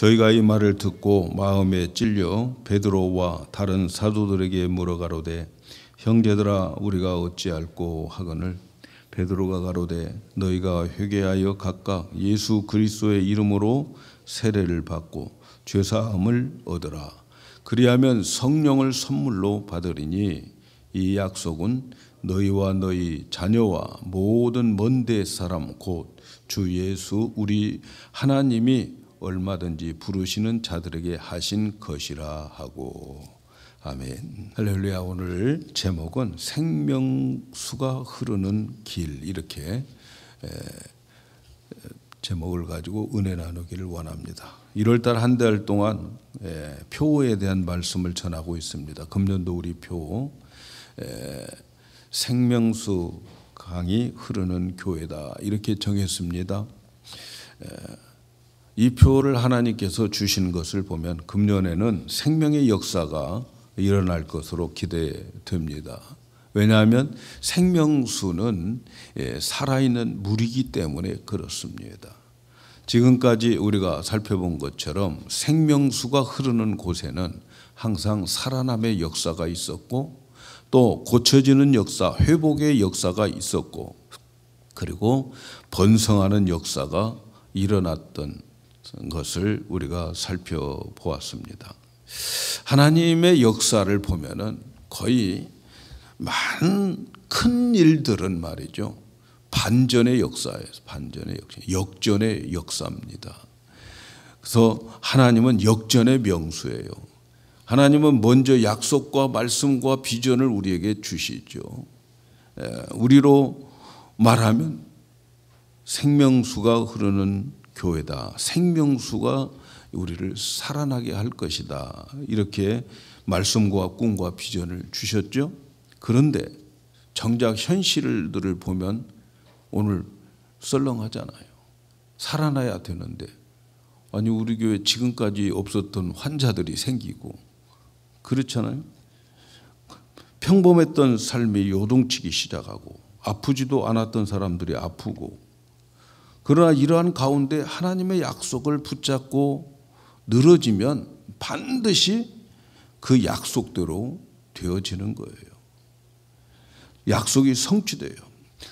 저희가 이 말을 듣고 마음에 찔려 베드로와 다른 사도들에게 물어가로되 형제들아 우리가 어찌할꼬 하거늘 베드로가 가로되 너희가 회개하여 각각 예수 그리스도의 이름으로 세례를 받고 죄사함을 얻으라. 그리하면 성령을 선물로 받으리니 이 약속은 너희와 너희 자녀와 모든 먼데 사람 곧 주 예수 우리 하나님이 얼마든지 부르시는 자들에게 하신 것이라 하고. 아멘. 할렐루야. 오늘 제목은 생명수가 흐르는 길, 이렇게 제목을 가지고 은혜 나누기를 원합니다. 1월달 한 달 동안 표에 대한 말씀을 전하고 있습니다. 금년도 우리 표 생명수 강이 흐르는 교회다, 이렇게 정했습니다. 이 표를 하나님께서 주신 것을 보면 금년에는 생명의 역사가 일어날 것으로 기대됩니다. 왜냐하면 생명수는 살아있는 물이기 때문에 그렇습니다. 지금까지 우리가 살펴본 것처럼 생명수가 흐르는 곳에는 항상 살아남의 역사가 있었고 또 고쳐지는 역사, 회복의 역사가 있었고 그리고 번성하는 역사가 일어났던 것을 우리가 살펴보았습니다. 하나님의 역사를 보면은 거의 많은 큰 일들은 말이죠, 반전의 역사예요. 반전의 역사, 역전의 역사입니다. 그래서 하나님은 역전의 명수예요. 하나님은 먼저 약속과 말씀과 비전을 우리에게 주시죠. 우리로 말하면 생명수가 흐르는 교회다. 생명수가 우리를 살아나게 할 것이다. 이렇게 말씀과 꿈과 비전을 주셨죠. 그런데 정작 현실들을 보면 오늘 썰렁하잖아요. 살아나야 되는데 아니 우리 교회 지금까지 없었던 환자들이 생기고 그렇잖아요. 평범했던 삶이 요동치기 시작하고 아프지도 않았던 사람들이 아프고, 그러나 이러한 가운데 하나님의 약속을 붙잡고 늘어지면 반드시 그 약속대로 되어지는 거예요. 약속이 성취돼요.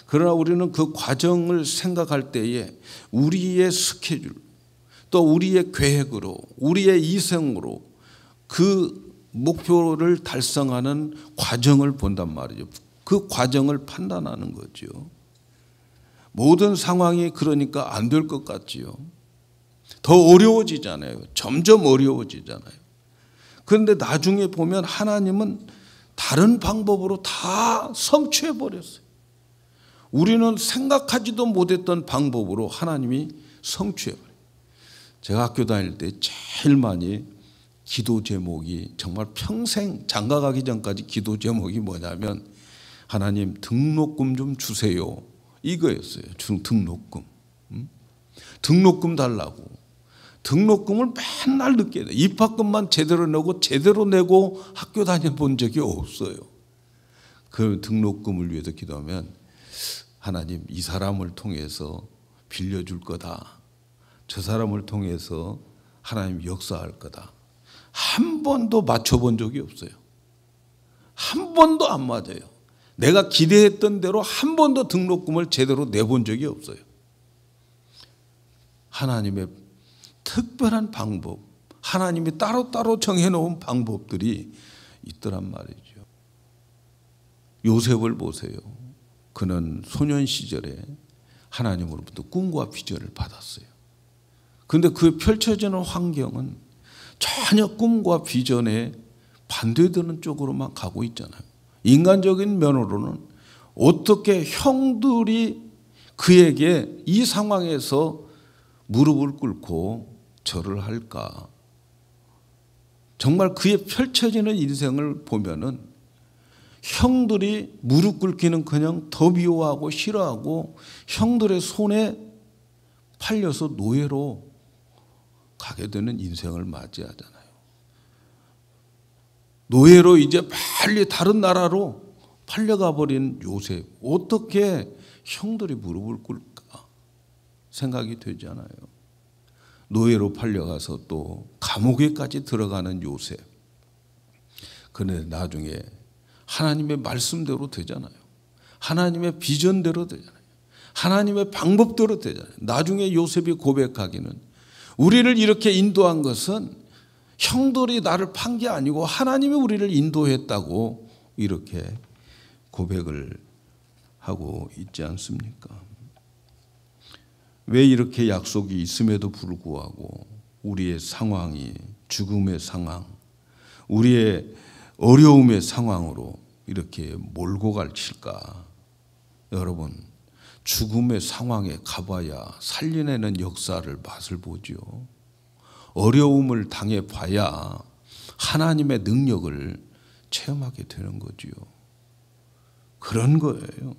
그러나 우리는 그 과정을 생각할 때에 우리의 스케줄 또 우리의 계획으로 우리의 이성으로 그 목표를 달성하는 과정을 본단 말이죠. 그 과정을 판단하는 거죠. 모든 상황이 그러니까 안 될 것 같지요. 더 어려워지잖아요. 점점 어려워지잖아요. 그런데 나중에 보면 하나님은 다른 방법으로 다 성취해 버렸어요. 우리는 생각하지도 못했던 방법으로 하나님이 성취해 버려요. 제가 학교 다닐 때 제일 많이 기도 제목이, 정말 평생 장가 가기 전까지 기도 제목이 뭐냐면 하나님 등록금 좀 주세요, 이거였어요. 등록금. 등록금 달라고. 등록금을 맨날 늦게 내. 입학금만 제대로 내고 학교 다녀본 적이 없어요. 그 등록금을 위해서 기도하면 하나님 이 사람을 통해서 빌려줄 거다. 저 사람을 통해서 하나님 역사할 거다. 한 번도 맞춰본 적이 없어요. 한 번도 안 맞아요. 내가 기대했던 대로 한 번도 등록금을 제대로 내본 적이 없어요. 하나님의 특별한 방법, 하나님이 따로따로 정해놓은 방법들이 있더란 말이죠. 요셉을 보세요. 그는 소년 시절에 하나님으로부터 꿈과 비전을 받았어요. 그런데 그 펼쳐지는 환경은 전혀 꿈과 비전에 반대되는 쪽으로만 가고 있잖아요. 인간적인 면으로는 어떻게 형들이 그에게 이 상황에서 무릎을 꿇고 절을 할까? 정말 그의 펼쳐지는 인생을 보면은 형들이 무릎 꿇기는 그냥 더 미워하고 싫어하고 형들의 손에 팔려서 노예로 가게 되는 인생을 맞이하잖아요. 노예로 이제 빨리 다른 나라로 팔려가 버린 요셉, 어떻게 형들이 무릎을 꿇을까 생각이 되잖아요. 노예로 팔려가서 또 감옥에까지 들어가는 요셉. 그런데 나중에 하나님의 말씀대로 되잖아요. 하나님의 비전대로 되잖아요. 하나님의 방법대로 되잖아요. 나중에 요셉이 고백하기는 우리를 이렇게 인도한 것은 형들이 나를 판 게 아니고 하나님이 우리를 인도했다고 이렇게 고백을 하고 있지 않습니까? 왜 이렇게 약속이 있음에도 불구하고 우리의 상황이 죽음의 상황, 우리의 어려움의 상황으로 이렇게 몰고 갈칠까? 여러분, 죽음의 상황에 가봐야 살려내는 역사를 맛을 보죠. 어려움을 당해봐야 하나님의 능력을 체험하게 되는 거지요. 그런 거예요.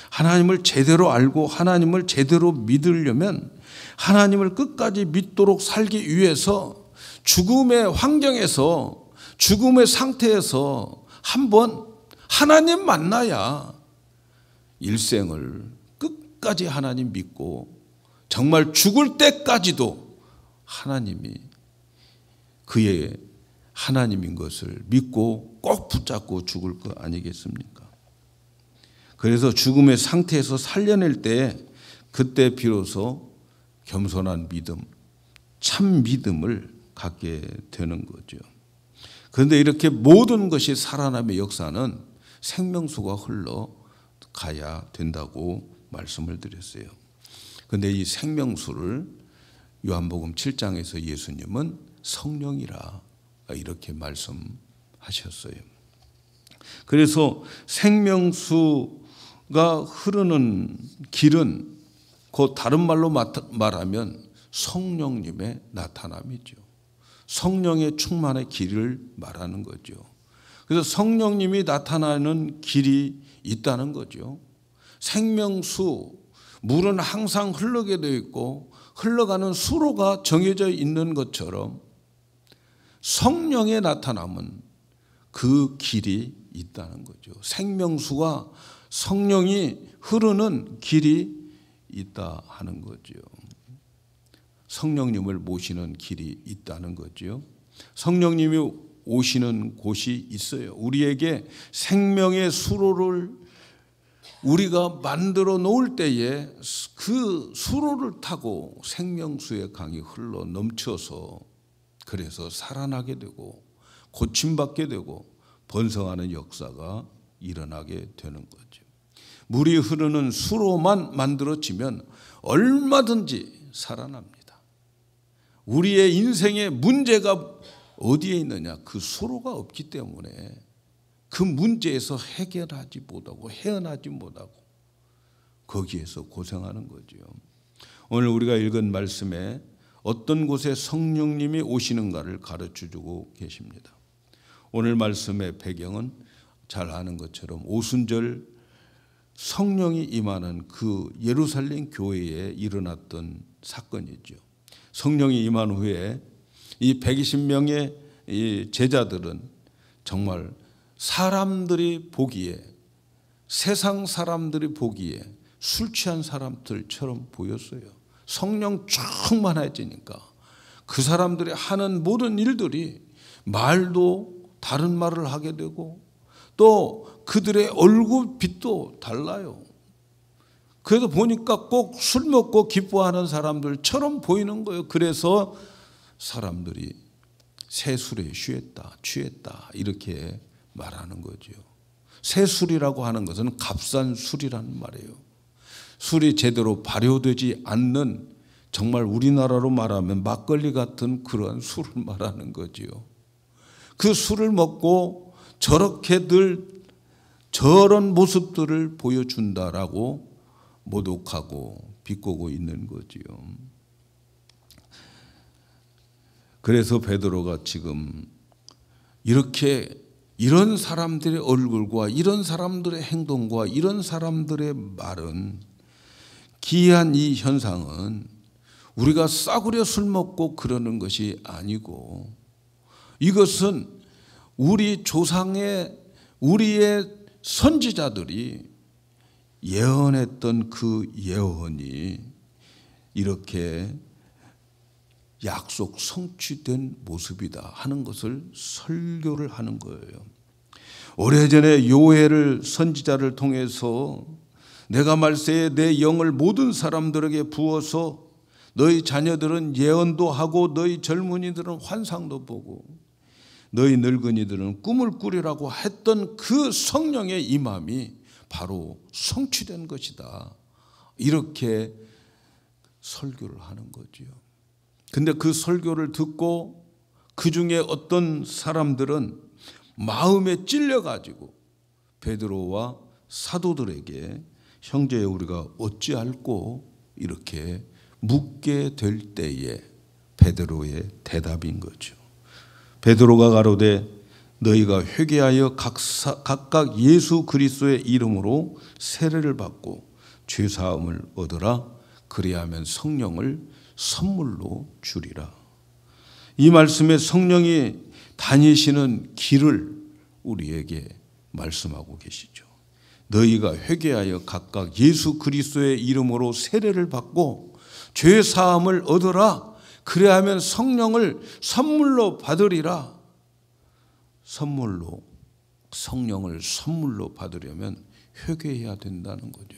하나님을 제대로 알고 하나님을 제대로 믿으려면 하나님을 끝까지 믿도록 살기 위해서 죽음의 환경에서 죽음의 상태에서 한번 하나님 만나야 일생을 끝까지 하나님 믿고 정말 죽을 때까지도 하나님이 그의 하나님인 것을 믿고 꼭 붙잡고 죽을 거 아니겠습니까? 그래서 죽음의 상태에서 살려낼 때 그때 비로소 겸손한 믿음, 참 믿음을 갖게 되는 거죠. 그런데 이렇게 모든 것이 살아남의 역사는 생명수가 흘러가야 된다고 말씀을 드렸어요. 그런데 이 생명수를 요한복음 7장에서 예수님은 성령이라 이렇게 말씀하셨어요. 그래서 생명수가 흐르는 길은 곧 다른 말로 말하면 성령님의 나타남이죠. 성령의 충만의 길을 말하는 거죠. 그래서 성령님이 나타나는 길이 있다는 거죠. 생명수, 물은 항상 흐르게 되어 있고 흘러가는 수로가 정해져 있는 것처럼 성령의 나타남은 그 길이 있다는 거죠. 생명수와 성령이 흐르는 길이 있다 하는 거죠. 성령님을 모시는 길이 있다는 거죠. 성령님이 오시는 곳이 있어요. 우리에게 생명의 수로를 우리가 만들어 놓을 때에 그 수로를 타고 생명수의 강이 흘러 넘쳐서 그래서 살아나게 되고 고침받게 되고 번성하는 역사가 일어나게 되는 거죠. 물이 흐르는 수로만 만들어지면 얼마든지 살아납니다. 우리의 인생의 문제가 어디에 있느냐? 그 수로가 없기 때문에 그 문제에서 해결하지 못하고 헤어나지 못하고 거기에서 고생하는 거죠. 오늘 우리가 읽은 말씀에 어떤 곳에 성령님이 오시는가를 가르쳐주고 계십니다. 오늘 말씀의 배경은 잘 아는 것처럼 오순절 성령이 임하는 그 예루살렘 교회에 일어났던 사건이죠. 성령이 임한 후에 이 120명의 이 제자들은 정말 사람들이 보기에 세상 사람들이 보기에 술 취한 사람들처럼 보였어요. 성령 충만해지니까 그 사람들이 하는 모든 일들이 말도 다른 말을 하게 되고 또 그들의 얼굴빛도 달라요. 그래서 보니까 꼭 술 먹고 기뻐하는 사람들처럼 보이는 거예요. 그래서 사람들이 새 술에 취했다 이렇게 말하는 거죠. 새 술이라고 하는 것은 값싼 술이라는 말이에요. 술이 제대로 발효되지 않는 정말 우리나라로 말하면 막걸리 같은 그런 술을 말하는 거지요. 그 술을 먹고 저렇게들 저런 모습들을 보여준다라고 모독하고 비꼬고 있는 거지요. 그래서 베드로가 지금 이런 사람들의 얼굴과 이런 사람들의 행동과 이런 사람들의 말은 기이한 이 현상은 우리가 싸구려 술 먹고 그러는 것이 아니고 이것은 우리 조상의 우리의 선지자들이 예언했던 그 예언이 이렇게 약속 성취된 모습이다 하는 것을 설교를 하는 거예요. 오래전에 요엘 선지자를 통해서 내가 말세에 내 영을 모든 사람들에게 부어서 너희 자녀들은 예언도 하고 너희 젊은이들은 환상도 보고 너희 늙은이들은 꿈을 꾸리라고 했던 그 성령의 임함이 바로 성취된 것이다. 이렇게 설교를 하는 거지요. 근데 그 설교를 듣고 그 중에 어떤 사람들은 마음에 찔려가지고 베드로와 사도들에게 형제 우리가 어찌할꼬 이렇게 묻게 될 때에 베드로의 대답인 거죠. 베드로가 가로되 너희가 회개하여 각각 예수 그리스도의 이름으로 세례를 받고 죄 사함을 얻으라. 그리하면 성령을 선물로 주리라. 이 말씀에 성령이 다니시는 길을 우리에게 말씀하고 계시죠. 너희가 회개하여 각각 예수 그리스도의 이름으로 세례를 받고 죄 사함을 얻으라. 그래야만 성령을 선물로 받으리라. 성령을 선물로 받으려면 회개해야 된다는 거죠.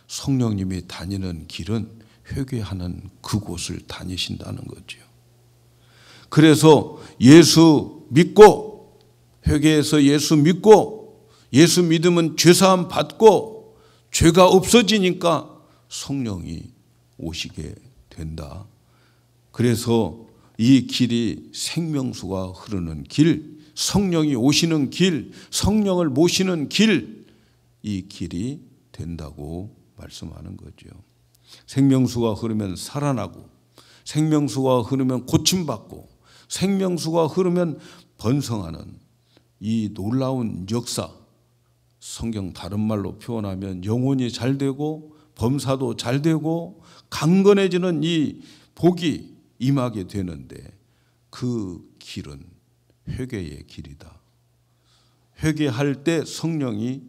성령님이 다니는 길은 회개하는 그곳을 다니신다는 거죠. 그래서 예수 믿고 회개해서 예수 믿고 예수 믿으면 죄사함 받고 죄가 없어지니까 성령이 오시게 된다. 그래서 이 길이 생명수가 흐르는 길, 성령이 오시는 길, 성령을 모시는 길, 이 길이 된다고 말씀하는 거죠. 생명수가 흐르면 살아나고 생명수가 흐르면 고침받고 생명수가 흐르면 번성하는 이 놀라운 역사, 성경 다른 말로 표현하면 영혼이 잘 되고 범사도 잘 되고 강건해지는 이 복이 임하게 되는데 그 길은 회개의 길이다. 회개할 때 성령이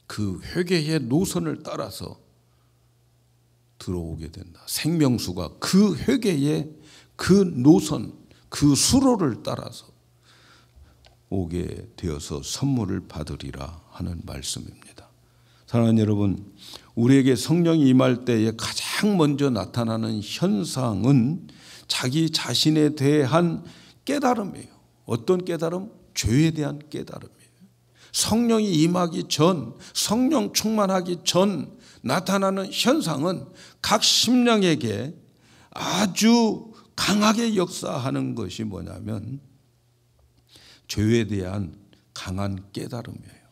그 회개의 노선을 따라서 들어오게 된다. 생명수가 그 회개의 그 노선, 그 수로를 따라서 오게 되어서 선물을 받으리라 하는 말씀입니다. 사랑하는 여러분, 우리에게 성령이 임할 때에 가장 먼저 나타나는 현상은 자기 자신에 대한 깨달음이에요. 어떤 깨달음? 죄에 대한 깨달음이에요. 성령이 임하기 전, 성령 충만하기 전 나타나는 현상은 각 심령에게 아주 강하게 역사하는 것이 뭐냐면 죄에 대한 강한 깨달음이에요.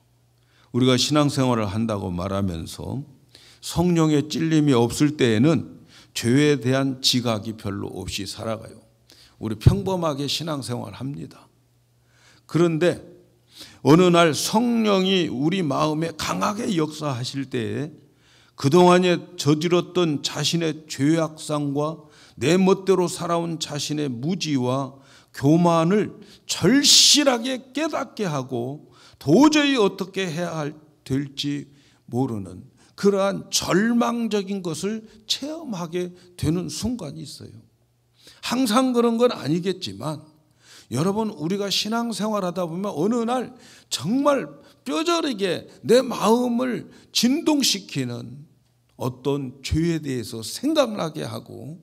우리가 신앙생활을 한다고 말하면서 성령의 찔림이 없을 때에는 죄에 대한 지각이 별로 없이 살아가요. 우리 평범하게 신앙생활을 합니다. 그런데 어느 날 성령이 우리 마음에 강하게 역사하실 때에 그동안에 저질렀던 자신의 죄악상과 내 멋대로 살아온 자신의 무지와 교만을 절실하게 깨닫게 하고 도저히 어떻게 해야 될지 모르는 그러한 절망적인 것을 체험하게 되는 순간이 있어요. 항상 그런 건 아니겠지만 여러분, 우리가 신앙생활하다 보면 어느 날 정말 뼈저리게 내 마음을 진동시키는 어떤 죄에 대해서 생각나게 하고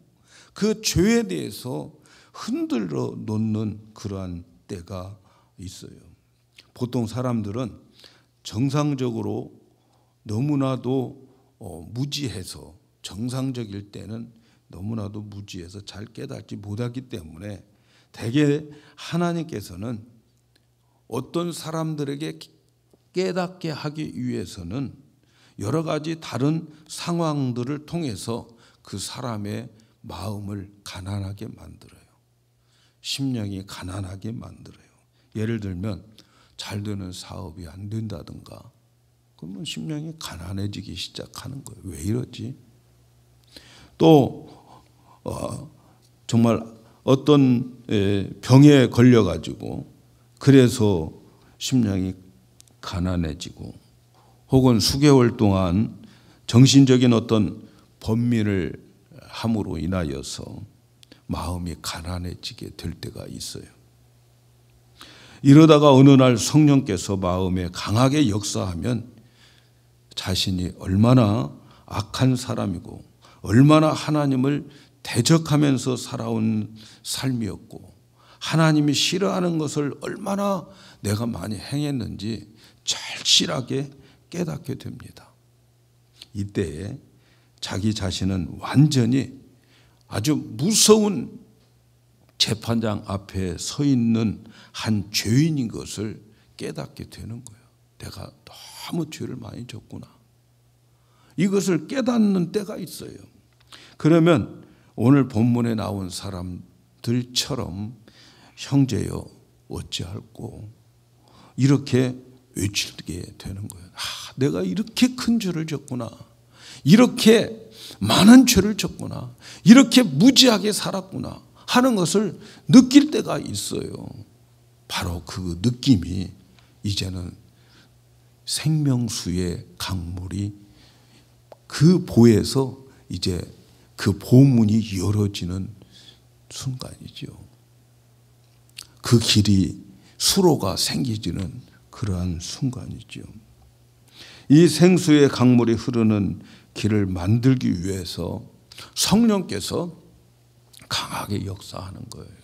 그 죄에 대해서 흔들어 놓는 그러한 때가 있어요. 보통 사람들은 정상적으로 너무나도 무지해서, 정상적일 때는 너무나도 무지해서 잘 깨닫지 못하기 때문에 대개 하나님께서는 어떤 사람들에게 깨닫게 하기 위해서는 여러 가지 다른 상황들을 통해서 그 사람의 마음을 가난하게 만들어요. 심령이 가난하게 만들어요. 예를 들면 잘 되는 사업이 안 된다든가, 그러면 심령이 가난해지기 시작하는 거예요. 왜 이러지? 또 정말 어떤 병에 걸려가지고 그래서 심령이 가난해지고, 혹은 수개월 동안 정신적인 어떤 번민을 함으로 인하여서 마음이 가난해지게 될 때가 있어요. 이러다가 어느 날 성령께서 마음에 강하게 역사하면 자신이 얼마나 악한 사람이고 얼마나 하나님을 대적하면서 살아온 삶이었고 하나님이 싫어하는 것을 얼마나 내가 많이 행했는지 절실하게 깨닫게 됩니다. 이때에 자기 자신은 완전히 아주 무서운 재판장 앞에 서 있는 한 죄인인 것을 깨닫게 되는 거예요. 내가 너무 죄를 많이 졌구나. 이것을 깨닫는 때가 있어요. 그러면 오늘 본문에 나온 사람들처럼 형제여 어찌할꼬 이렇게 외치게 되는 거예요. 내가 이렇게 큰 죄를 졌구나. 이렇게 많은 죄를 졌구나. 이렇게 무지하게 살았구나 하는 것을 느낄 때가 있어요. 바로 그 느낌이 이제는 생명수의 강물이 그 보에서 이제 그 보문이 열어지는 순간이죠. 그 길이 수로가 생기지는 그러한 순간이죠. 이 생수의 강물이 흐르는 길을 만들기 위해서 성령께서 강하게 역사하는 거예요.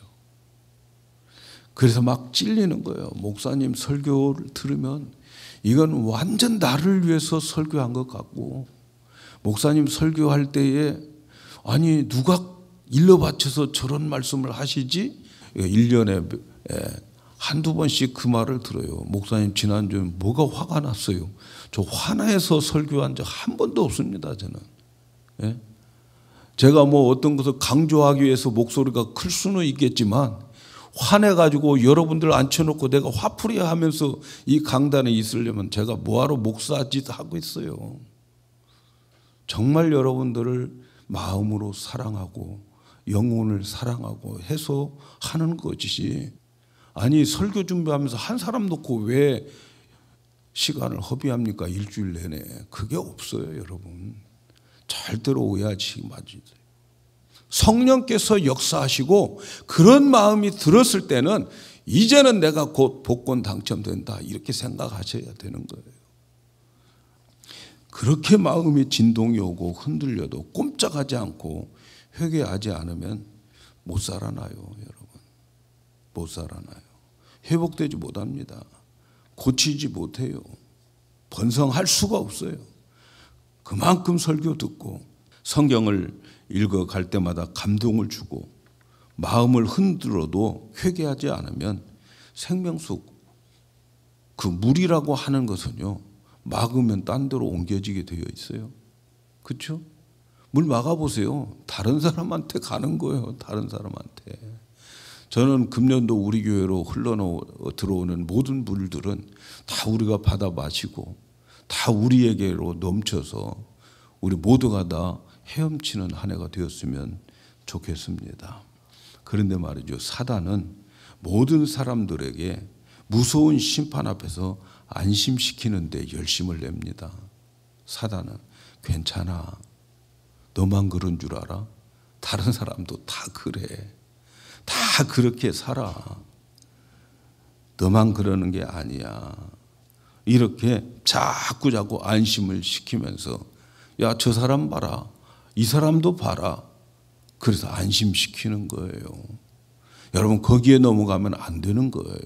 그래서 막 찔리는 거예요. 목사님 설교를 들으면 이건 완전 나를 위해서 설교한 것 같고 목사님 설교할 때에 아니 누가 일러 바쳐서 저런 말씀을 하시지? 1년에 한두 번씩 그 말을 들어요. 목사님 지난주에 뭐가 화가 났어요. 저 화나서 설교한 적 한 번도 없습니다. 저는. 예? 제가 뭐 어떤 것을 강조하기 위해서 목소리가 클 수는 있겠지만 화내가지고 여러분들 앉혀놓고 내가 화풀이 하면서 이 강단에 있으려면 제가 뭐하러 목사짓 하고 있어요. 정말 여러분들을 마음으로 사랑하고 영혼을 사랑하고 해서 하는 것이지 아니 설교 준비하면서 한 사람 놓고 왜 시간을 허비합니까? 일주일 내내. 그게 없어요, 여러분. 절대로 오해하시기 마세요. 성령께서 역사하시고 그런 마음이 들었을 때는 이제는 내가 곧 복권 당첨된다 이렇게 생각하셔야 되는 거예요. 그렇게 마음이 진동이 오고 흔들려도 꼼짝하지 않고 회개하지 않으면 못 살아나요, 여러분. 못 살아나요. 회복되지 못합니다. 고치지 못해요. 번성할 수가 없어요. 그만큼 설교 듣고 성경을 읽어갈 때마다 감동을 주고 마음을 흔들어도 회개하지 않으면 생명수 그 물이라고 하는 것은요 막으면 딴 데로 옮겨지게 되어 있어요. 그렇죠? 물 막아보세요. 다른 사람한테 가는 거예요. 다른 사람한테. 저는 금년도 우리 교회로 들어오는 모든 물들은 다 우리가 받아 마시고 다 우리에게로 넘쳐서 우리 모두가 다 헤엄치는 한 해가 되었으면 좋겠습니다. 그런데 말이죠. 사단은 모든 사람들에게 무서운 심판 앞에서 안심시키는 데 열심을 냅니다. 사단은 괜찮아. 너만 그런 줄 알아? 다른 사람도 다 그래. 다 그렇게 살아. 너만 그러는 게 아니야. 이렇게 자꾸 안심을 시키면서 야, 저 사람 봐라. 이 사람도 봐라. 그래서 안심시키는 거예요. 여러분 거기에 넘어가면 안 되는 거예요.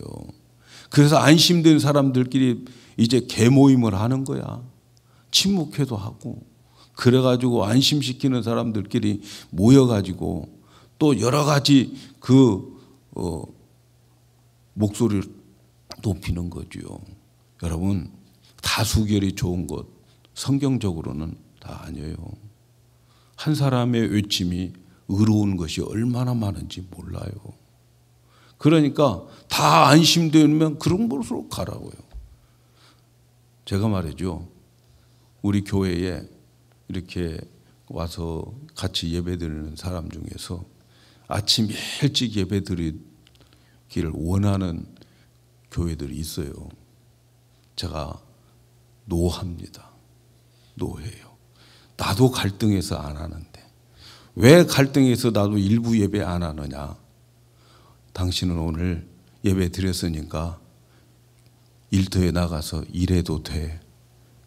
그래서 안심된 사람들끼리 이제 개모임을 하는 거야. 침묵회도 하고 그래가지고 안심시키는 사람들끼리 모여가지고 또 여러 가지 목소리를 높이는 거죠. 여러분 다수결이 좋은 것 성경적으로는 다 아니에요. 한 사람의 외침이 의로운 것이 얼마나 많은지 몰라요. 그러니까 다 안심되면 그런 곳으로 가라고요. 제가 말이죠. 우리 교회에 이렇게 와서 같이 예배드리는 사람 중에서 아침 일찍 예배드리기를 원하는 교회들이 있어요. 제가 노합니다. 노해요. 나도 갈등해서 안 하는데 왜 갈등해서 나도 일부 예배 안 하느냐? 당신은 오늘 예배 드렸으니까 일터에 나가서 일해도 돼.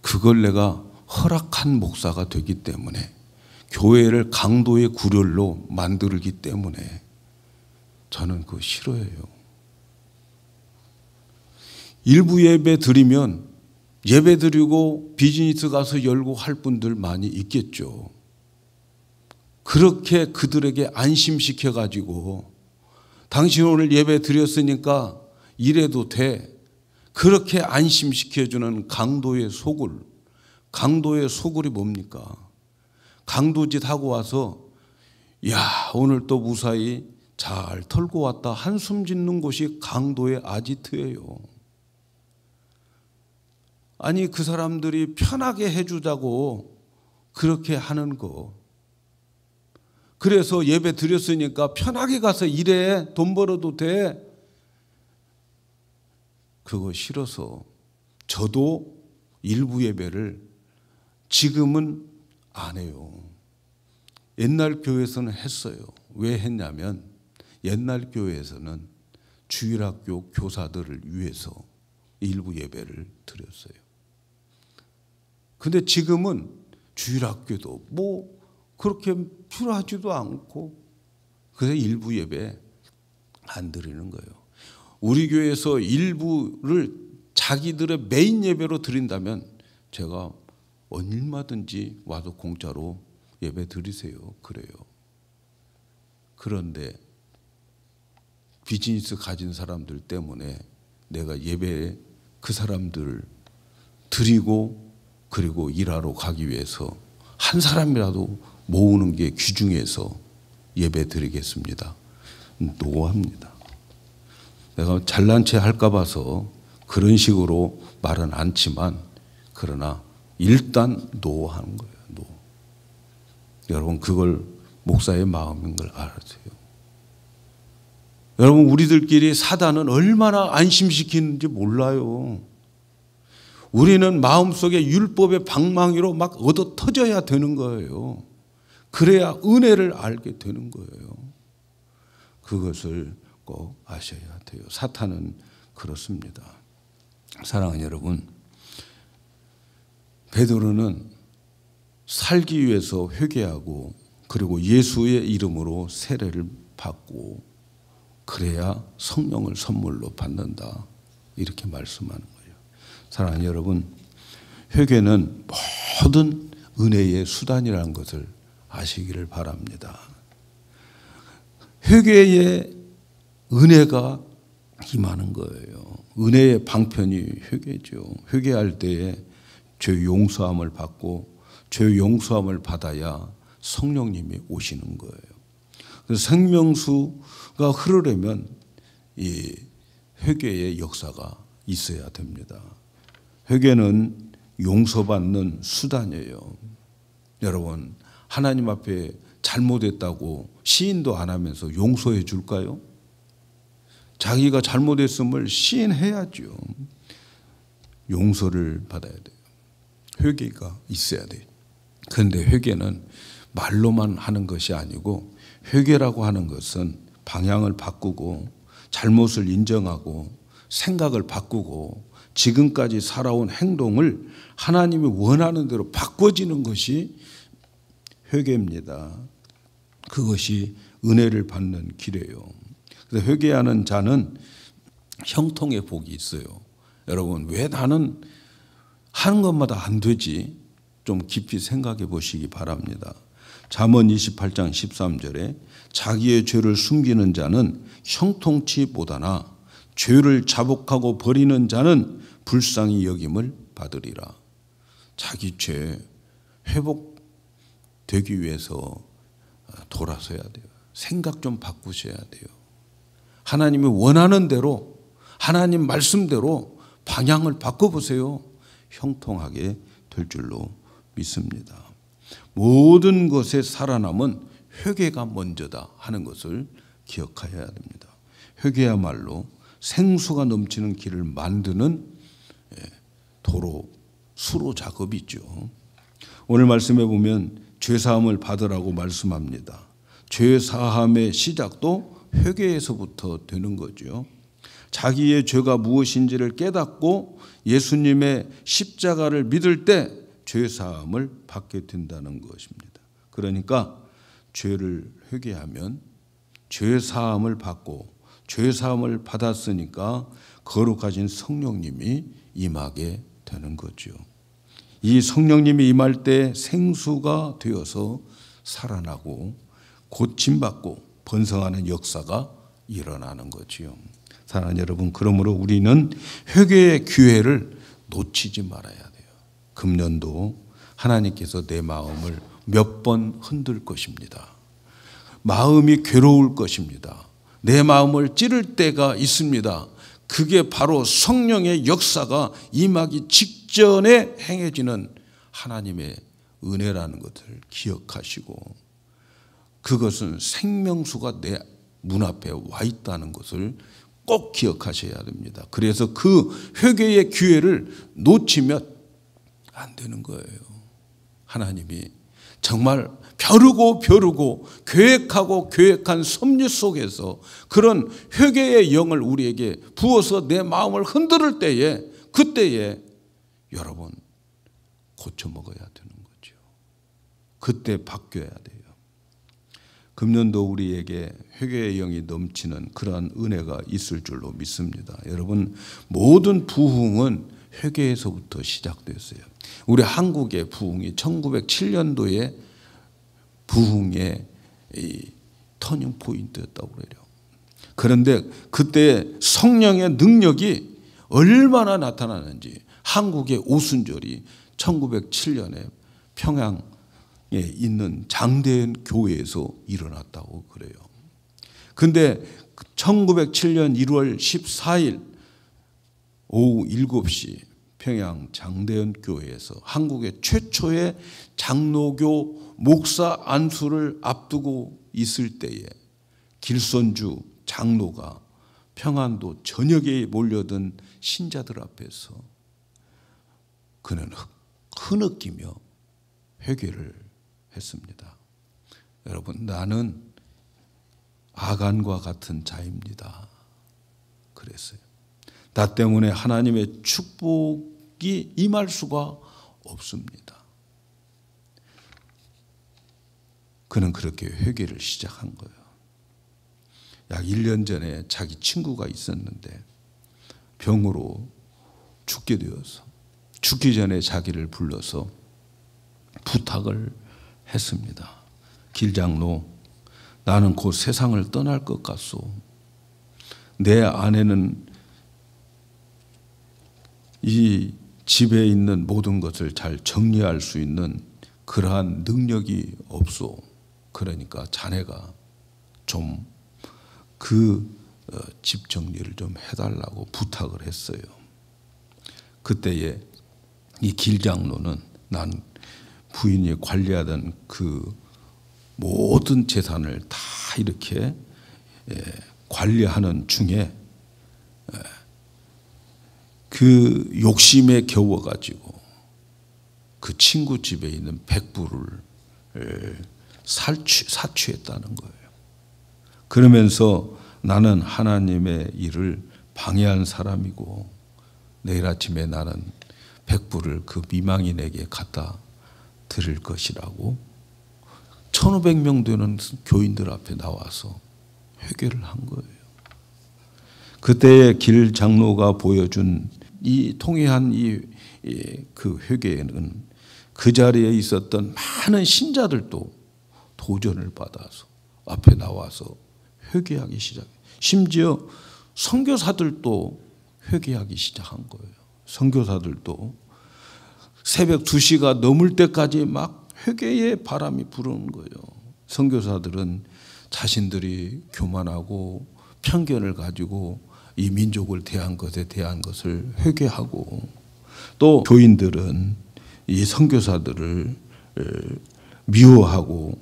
그걸 내가 허락한 목사가 되기 때문에, 교회를 강도의 구렬로 만들기 때문에 저는 그거 싫어해요. 일부 예배 드리면 예배 드리고 비즈니스 가서 열고 할 분들 많이 있겠죠. 그렇게 그들에게 안심시켜 가지고 당신 오늘 예배 드렸으니까 일해도 돼. 그렇게 안심시켜주는 강도의 소굴. 강도의 소굴이 뭡니까? 강도짓 하고 와서 야, 오늘 또 무사히 잘 털고 왔다 한숨 짓는 곳이 강도의 아지트예요. 아니, 그 사람들이 편하게 해주자고 그렇게 하는 거. 그래서 예배 드렸으니까 편하게 가서 일해. 돈 벌어도 돼. 그거 싫어서 저도 일부 예배를 지금은 안 해요. 옛날 교회에서는 했어요. 왜 했냐면 옛날 교회에서는 주일학교 교사들을 위해서 일부 예배를 드렸어요. 근데 지금은 주일학교도 뭐 그렇게 필요하지도 않고, 그래서 일부 예배 안 드리는 거예요. 우리 교회에서 일부를 자기들의 메인 예배로 드린다면 제가 얼마든지 와서 공짜로 예배 드리세요. 그래요. 그런데 비즈니스 가진 사람들 때문에 내가 예배에 그 사람들을 드리고 그리고 일하러 가기 위해서 한 사람이라도 모으는 게 귀중해서 예배 드리겠습니다. 노합니다. 내가 잘난 체 할까 봐서 그런 식으로 말은 않지만, 그러나 일단 노하는 거예요. 노. 여러분, 그걸 목사의 마음인 걸 알아세요. 여러분, 우리들끼리 사단은 얼마나 안심시키는지 몰라요. 우리는 마음속에 율법의 방망이로 막 얻어 터져야 되는 거예요. 그래야 은혜를 알게 되는 거예요. 그것을 꼭 아셔야 돼요. 사탄은 그렇습니다. 사랑하는 여러분, 베드로는 살기 위해서 회개하고 그리고 예수의 이름으로 세례를 받고 그래야 성령을 선물로 받는다, 이렇게 말씀하는 거예요. 사랑하는 여러분, 회개는 모든 은혜의 수단이라는 것을 아시기를 바랍니다. 회개의 은혜가 임하는 거예요. 은혜의 방편이 회개죠. 회개할 때에 죄 용서함을 받고 죄 용서함을 받아야 성령님이 오시는 거예요. 그래서 생명수가 흐르려면 이 회개의 역사가 있어야 됩니다. 회개는 용서받는 수단이에요. 여러분, 하나님 앞에 잘못했다고 시인도 안 하면서 용서해 줄까요? 자기가 잘못했음을 시인해야죠. 용서를 받아야 돼요. 회개가 있어야 돼요. 그런데 회개는 말로만 하는 것이 아니고, 회개라고 하는 것은 방향을 바꾸고 잘못을 인정하고 생각을 바꾸고 지금까지 살아온 행동을 하나님이 원하는 대로 바꿔지는 것이 회개입니다. 그것이 은혜를 받는 길이에요. 그래서 회개하는 자는 형통의 복이 있어요. 여러분, 왜 나는 하는 것마다 안 되지? 좀 깊이 생각해 보시기 바랍니다. 잠언 28장 13절에 자기의 죄를 숨기는 자는 형통치 못하나 죄를 자복하고 버리는 자는 불쌍히 여김을 받으리라. 자기 죄 회복되기 위해서 돌아서야 돼요. 생각 좀 바꾸셔야 돼요. 하나님이 원하는 대로, 하나님 말씀대로 방향을 바꿔보세요. 형통하게 될 줄로 믿습니다. 모든 것의 살아남은 회개가 먼저다 하는 것을 기억해야 됩니다. 회개야말로 생수가 넘치는 길을 만드는 도로, 수로 작업이죠. 오늘 말씀해 보면 죄사함을 받으라고 말씀합니다. 죄사함의 시작도 회개에서부터 되는 거죠. 자기의 죄가 무엇인지를 깨닫고 예수님의 십자가를 믿을 때 죄사함을 받게 된다는 것입니다. 그러니까 죄를 회개하면 죄사함을 받고 죄사함을 받았으니까 거룩하신 성령님이 임하게 되는 거죠. 이 성령님이 임할 때 생수가 되어서 살아나고 고침받고 번성하는 역사가 일어나는 거지요. 사랑하는 여러분, 그러므로 우리는 회개의 기회를 놓치지 말아야 돼요. 금년도 하나님께서 내 마음을 몇 번 흔들 것입니다. 마음이 괴로울 것입니다. 내 마음을 찌를 때가 있습니다. 그게 바로 성령의 역사가 임하기 직전에 행해지는 하나님의 은혜라는 것을 기억하시고, 그것은 생명수가 내 문 앞에 와 있다는 것을 꼭 기억하셔야 됩니다. 그래서 그 회개의 기회를 놓치면 안 되는 거예요. 하나님이 정말 벼르고 계획한 섭리 속에서 그런 회개의 영을 우리에게 부어서 내 마음을 흔들 때에, 그때에 여러분 고쳐 먹어야 되는 거죠. 그때 바뀌어야 돼요. 금년도 우리에게 회개의 영이 넘치는 그러한 은혜가 있을 줄로 믿습니다. 여러분, 모든 부흥은 회개에서부터 시작됐어요. 우리 한국의 부흥이 1907년도에 부흥의 터닝 포인트였다고 그래요. 그런데 그때 성령의 능력이 얼마나 나타나는지 한국의 오순절이 1907년에 평양에 있는 장대현 교회에서 일어났다고 그래요. 근데 1907년 1월 14일 오후 7시 평양 장대현 교회에서 한국의 최초의 장로교 목사 안수를 앞두고 있을 때에 길손주 장로가 평안도 전역에 몰려든 신자들 앞에서 그는 흐느끼며 회개를 했습니다. 여러분, 나는 아간과 같은 자입니다. 그랬어요. 나 때문에 하나님의 축복이 임할 수가 없습니다. 그는 그렇게 회개를 시작한 거예요. 약 1년 전에 자기 친구가 있었는데 병으로 죽게 되어서 죽기 전에 자기를 불러서 부탁을 했습니다. 길장로, 나는 곧 세상을 떠날 것 같소. 내 안에는 이 집에 있는 모든 것을 잘 정리할 수 있는 그러한 능력이 없소. 그러니까 자네가 좀 그 집 정리를 좀 해달라고 부탁을 했어요. 그때에 이 길장로는 난 부인이 관리하던 그 모든 재산을 다 이렇게 관리하는 중에 그 욕심에 겨워가지고 그 친구 집에 있는 백불을 사취했다는 거예요. 그러면서 나는 하나님의 일을 방해한 사람이고 내일 아침에 나는 백불을 그 미망인에게 갖다 드릴 것이라고 1500명 되는 교인들 앞에 나와서 회개를 한 거예요. 그때의 길 장로가 보여준 이 통회한 그 회개는 그 자리에 있었던 많은 신자들도 도전을 받아서 앞에 나와서 회개하기 시작해요. 심지어 선교사들도 회개하기 시작한 거예요. 선교사들도 새벽 2시가 넘을 때까지 막 회개의 바람이 부르는 거예요. 선교사들은 자신들이 교만하고 편견을 가지고 이 민족을 대한 것에 대한 것을 회개하고, 또 교인들은 이 선교사들을 미워하고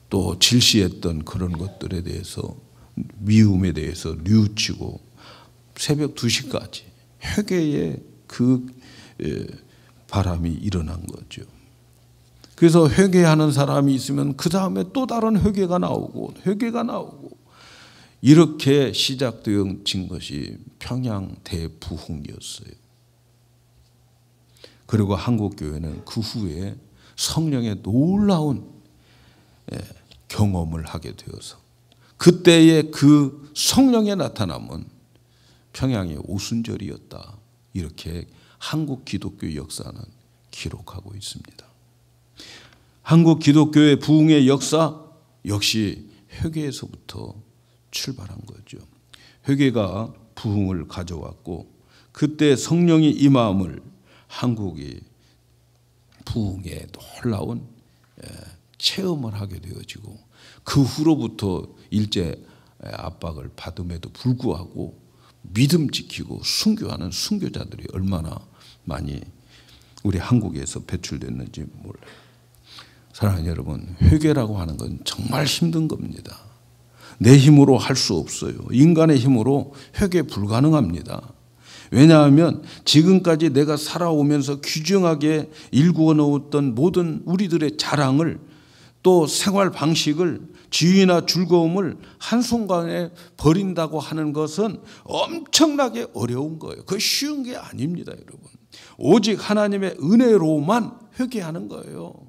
또 질시했던 그런 것들에 대해서 미움에 대해서 뉘우치고 새벽 2시까지 회개의 그 바람이 일어난 거죠. 그래서 회개하는 사람이 있으면 그 다음에 또 다른 회개가 나오고 회개가 나오고 이렇게 시작되어진 것이 평양 대부흥이었어요. 그리고 한국교회는 그 후에 성령의 놀라운 경험을 하게 되어서 그때의 그 성령의 나타남은 평양의 오순절이었다. 이렇게 한국 기독교 역사는 기록하고 있습니다. 한국 기독교의 부흥의 역사 역시 회개에서부터 출발한 거죠. 회개가 부흥을 가져왔고 그때 성령이 임함을 한국이 부흥의 놀라운 체험을 하게 되어지고 그 후로부터 일제 압박을 받음에도 불구하고 믿음 지키고 순교하는 순교자들이 얼마나 많이 우리 한국에서 배출됐는지 몰라요. 사랑하는 여러분, 회개라고 하는 건 정말 힘든 겁니다. 내 힘으로 할 수 없어요. 인간의 힘으로 회개 불가능합니다. 왜냐하면 지금까지 내가 살아오면서 귀중하게 일구어 놓았던 모든 우리들의 자랑을 또 생활 방식을 지위나 즐거움을 한순간에 버린다고 하는 것은 엄청나게 어려운 거예요. 그거 쉬운 게 아닙니다, 여러분. 오직 하나님의 은혜로만 회개하는 거예요.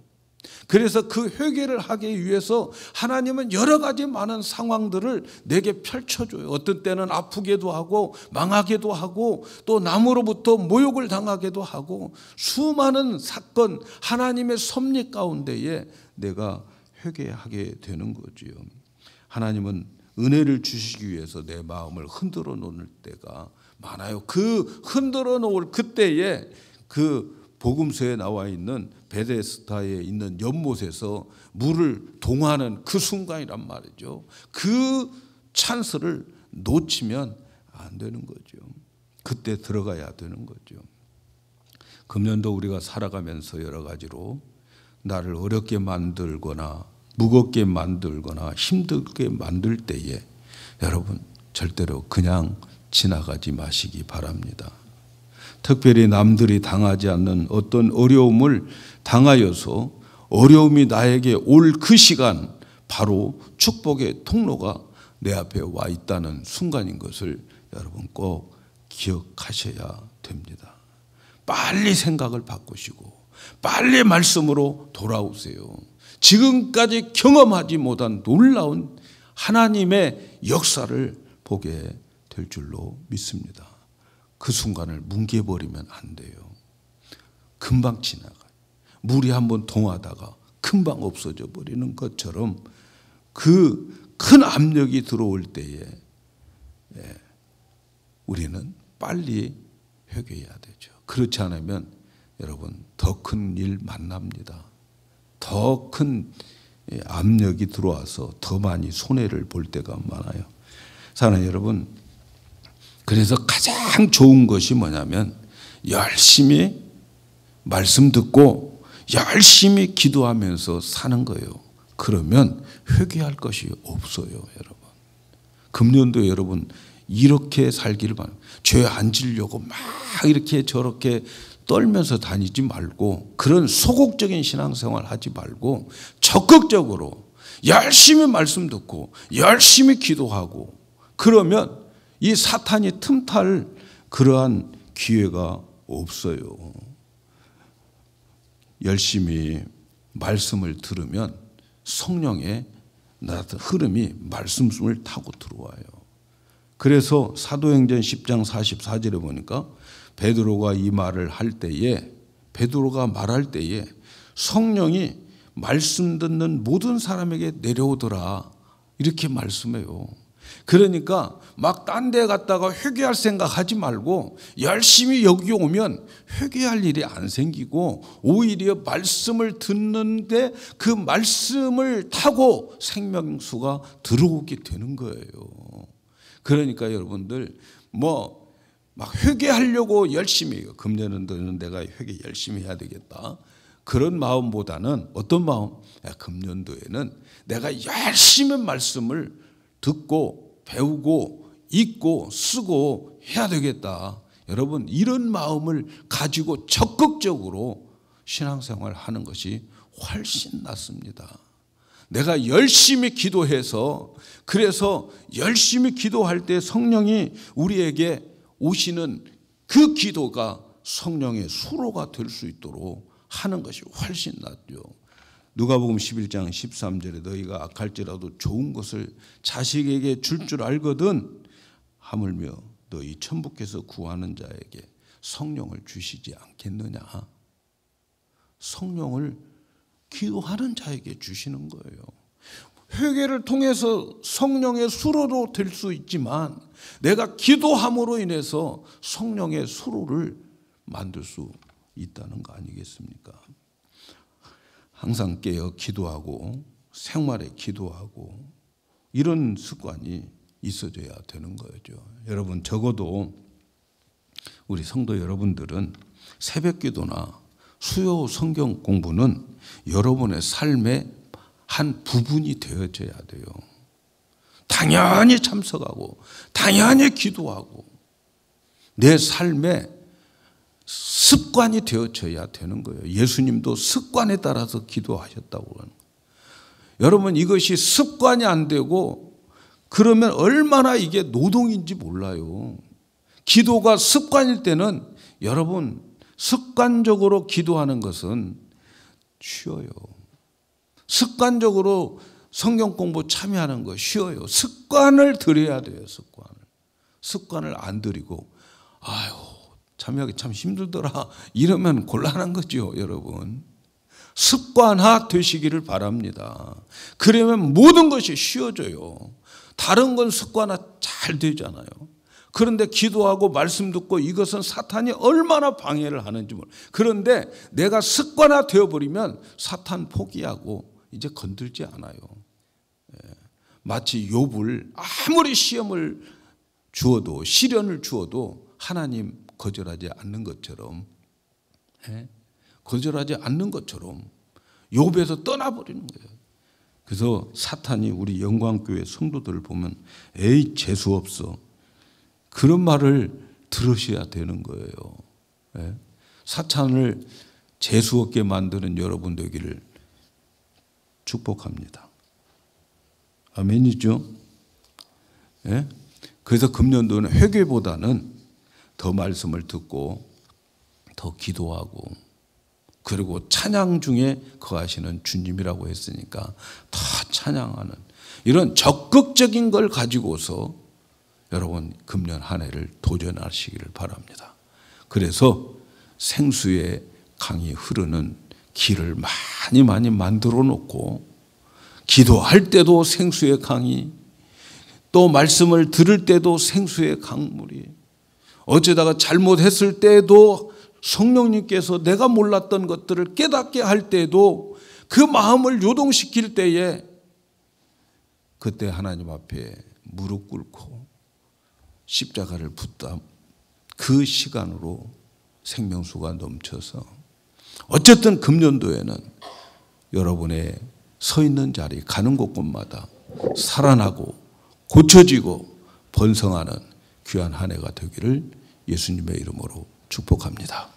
그래서 그 회개를 하기 위해서 하나님은 여러 가지 많은 상황들을 내게 펼쳐줘요. 어떤 때는 아프게도 하고 망하게도 하고 또 남으로부터 모욕을 당하게도 하고 수많은 사건 하나님의 섭리 가운데에 내가 회개하게 되는 거지요. 하나님은 은혜를 주시기 위해서 내 마음을 흔들어 놓을 때가 많아요. 그 흔들어 놓을 그때에 그 복음서에 나와 있는 베데스다에 있는 연못에서 물을 동하는 그 순간이란 말이죠. 그 찬스를 놓치면 안 되는 거죠. 그때 들어가야 되는 거죠. 금년도 우리가 살아가면서 여러 가지로 나를 어렵게 만들거나 무겁게 만들거나 힘들게 만들 때에 여러분 절대로 그냥 지나가지 마시기 바랍니다. 특별히 남들이 당하지 않는 어떤 어려움을 당하여서 어려움이 나에게 올 그 시간 바로 축복의 통로가 내 앞에 와 있다는 순간인 것을 여러분 꼭 기억하셔야 됩니다. 빨리 생각을 바꾸시고 빨리 말씀으로 돌아오세요. 지금까지 경험하지 못한 놀라운 하나님의 역사를 보게 될 줄로 믿습니다. 그 순간을 뭉개버리면 안 돼요. 금방 지나가요. 물이 한번 동하다가 금방 없어져 버리는 것처럼 그 큰 압력이 들어올 때에 우리는 빨리 회개해야 되죠. 그렇지 않으면 여러분 더 큰 일 만납니다. 더 큰 압력이 들어와서 더 많이 손해를 볼 때가 많아요. 사랑하는 여러분, 그래서 가장 좋은 것이 뭐냐면 열심히 말씀 듣고 열심히 기도하면서 사는 거예요. 그러면 회개할 것이 없어요, 여러분. 금년도 여러분 이렇게 살기를 바랍니다. 죄 안 지려고 막 이렇게 저렇게 떨면서 다니지 말고 그런 소극적인 신앙생활 하지 말고 적극적으로 열심히 말씀 듣고 열심히 기도하고 그러면 이 사탄이 틈탈 그러한 기회가 없어요. 열심히 말씀을 들으면 성령의 흐름이 말씀을 타고 들어와요. 그래서 사도행전 10장 44절에 보니까 베드로가 이 말을 할 때에 베드로가 말할 때에 성령이 말씀 듣는 모든 사람에게 내려오더라 이렇게 말씀해요. 그러니까 막 딴 데 갔다가 회개할 생각하지 말고 열심히 여기 오면 회개할 일이 안 생기고 오히려 말씀을 듣는데 그 말씀을 타고 생명수가 들어오게 되는 거예요. 그러니까 여러분들 막 회개하려고 열심히 해요. 금년도에는 내가 회개 열심히 해야 되겠다. 그런 마음보다는 어떤 마음? 금년도에는 내가 열심히 말씀을 듣고 배우고 읽고 쓰고 해야 되겠다. 여러분 이런 마음을 가지고 적극적으로 신앙생활 하는 것이 훨씬 낫습니다. 내가 열심히 기도해서, 그래서 열심히 기도할 때 성령이 우리에게 오시는 그 기도가 성령의 수로가 될 수 있도록 하는 것이 훨씬 낫죠. 누가복음 11장 13절에 너희가 악할지라도 좋은 것을 자식에게 줄 줄 알거든 하물며 너희 천부께서 구하는 자에게 성령을 주시지 않겠느냐. 성령을 기도하는 자에게 주시는 거예요. 회개를 통해서 성령의 수로로 될 수 있지만 내가 기도함으로 인해서 성령의 수로를 만들 수 있다는 거 아니겠습니까? 항상 깨어 기도하고 생활에 기도하고 이런 습관이 있어져야 되는 거죠. 여러분, 적어도 우리 성도 여러분들은 새벽 기도나 수요 성경 공부는 여러분의 삶의 한 부분이 되어져야 돼요. 당연히 참석하고 당연히 기도하고 내 삶의 습관이 되어져야 되는 거예요. 예수님도 습관에 따라서 기도하셨다고 하는 거예요. 여러분, 이것이 습관이 안 되고 그러면 얼마나 이게 노동인지 몰라요. 기도가 습관일 때는 여러분 습관적으로 기도하는 것은 쉬워요. 습관적으로 성경 공부 참여하는 거 쉬워요. 습관을 들여야 돼요. 습관을 안 들이고 아유 참여하기 참 힘들더라 이러면 곤란한 거죠. 여러분, 습관화 되시기를 바랍니다. 그러면 모든 것이 쉬워져요. 다른 건 습관화 잘 되잖아요. 그런데 기도하고 말씀 듣고 이것은 사탄이 얼마나 방해를 하는지 몰라요. 그런데 내가 습관화 되어버리면 사탄 포기하고 이제 건들지 않아요. 마치 욥을 아무리 시험을 주어도 시련을 주어도 하나님 거절하지 않는 것처럼 욥에서 떠나버리는 거예요. 그래서 사탄이 우리 영광교회 성도들을 보면 에이 재수없어 그런 말을 들으셔야 되는 거예요. 사탄을 재수없게 만드는 여러분 되기를 축복합니다. 아멘이죠? 그래서 금년도는 회개보다는 더 말씀을 듣고 더 기도하고 그리고 찬양 중에 거하시는 주님이라고 했으니까 더 찬양하는 이런 적극적인 걸 가지고서 여러분 금년 한 해를 도전하시기를 바랍니다. 그래서 생수의 강이 흐르는 길을 많이 만들어 놓고 기도할 때도 생수의 강이 또 말씀을 들을 때도 생수의 강물이 어쩌다가 잘못했을 때도 성령님께서 내가 몰랐던 것들을 깨닫게 할 때도 그 마음을 요동시킬 때에 그때 하나님 앞에 무릎 꿇고 십자가를 붙다 그 시간으로 생명수가 넘쳐서 어쨌든 금년도에는 여러분의 서 있는 자리 가는 곳곳마다 살아나고 고쳐지고 번성하는 귀한 한 해가 되기를 예수님의 이름으로 축복합니다.